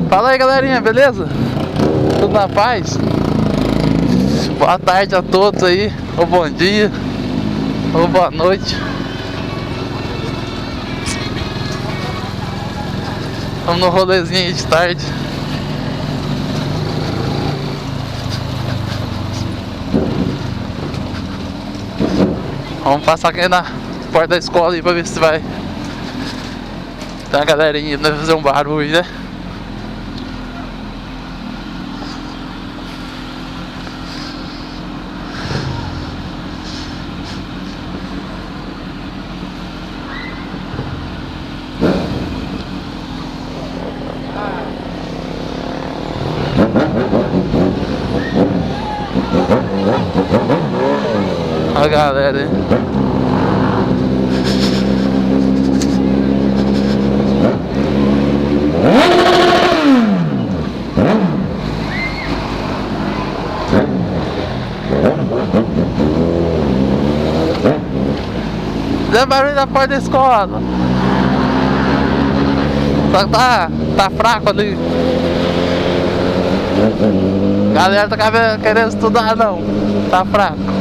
Fala aí, galerinha, beleza? Tudo na paz? Boa tarde a todos aí, ou bom dia, ou boa noite. Vamos no rolezinho aí de tarde. Vamos passar aqui na porta da escola aí pra ver se vai. Tem uma galerinha indo fazer um barulho, né? A galera aí. Deu barulho da porta da escola. Só que tá fraco ali. Galera tá querendo estudar não. Tá fraco.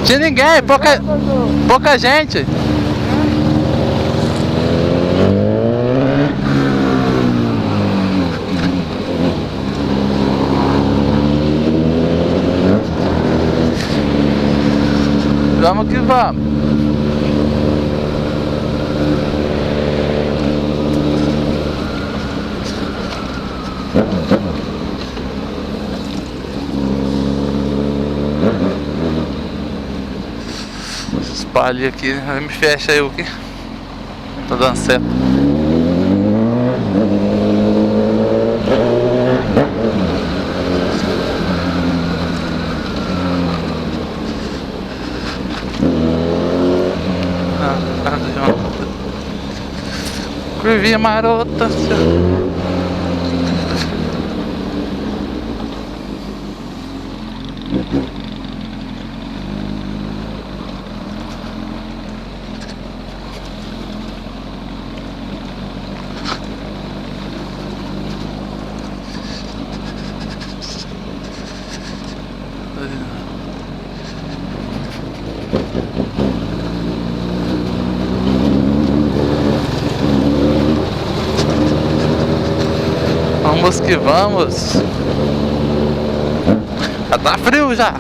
Tinha ninguém, pouca gente. Vamos que vamos. Espalhe aqui, me fecha eu aqui. Tá dando certo. Curvinha marota. Vamos que vamos. Já tá frio já.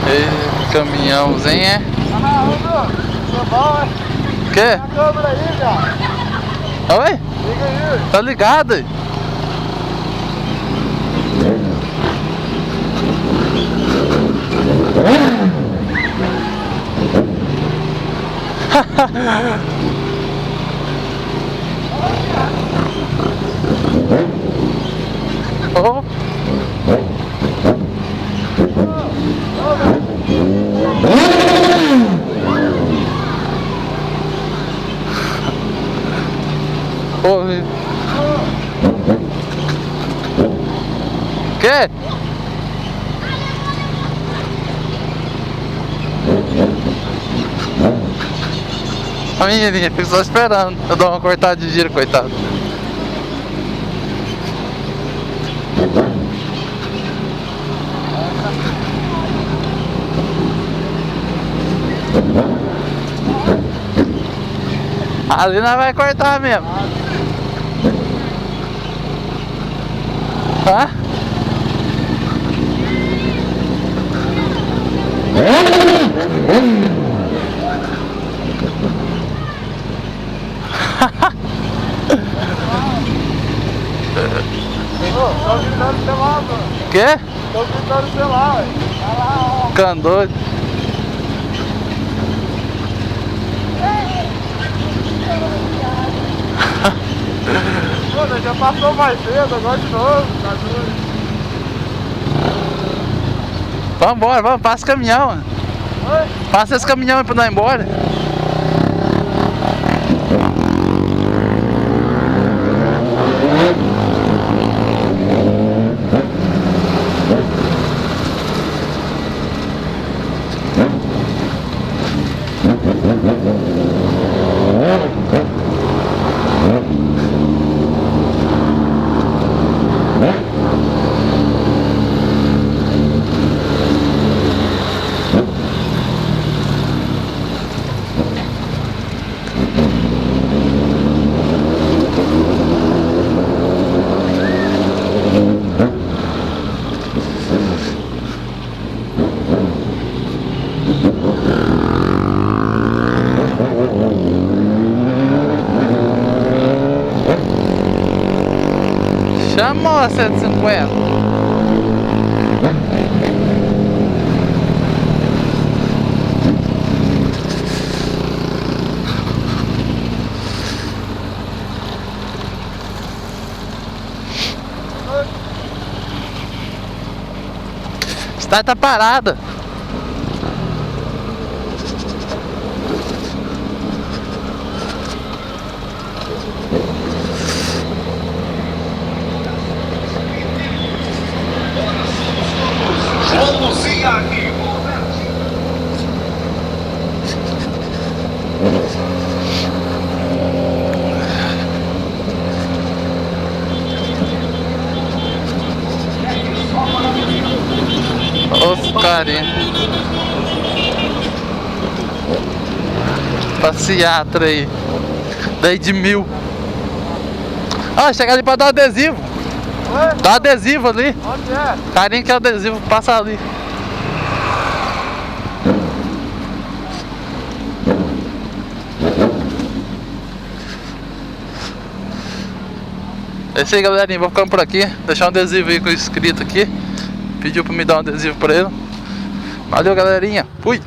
Ei, caminhãozinho, é? O quê? A câmera aí, cara. Oi? Liga aí. Tá ligado aí? Oh. Corre. Que? A menininha fica só esperando. Eu dou uma cortada de giro, coitado. Ali nós vai cortar mesmo. Hã? Tô gritando sei lá, mano. Quê? Tô gritando sei lá, velho. Ficando doido. Pô, nós já passou mais cedo, agora de novo, tá doido. Vambora, vamos, passa o caminhão. Oi? Passa esse caminhão aí pra nós ir embora. Chamou a 150. Cidade tá parada. Vamos ir aqui. Os carinha. Passeatra aí. Daí de 1000. Ah, chega ali pra dar um adesivo. Oi? Dá um adesivo ali. Onde é? Carinha que é o adesivo, passa ali. É isso aí, galerinha, vou ficando por aqui. Deixar um adesivo aí com escrito aqui. Pediu pra me dar um adesivo pra ele. Valeu, galerinha. Fui.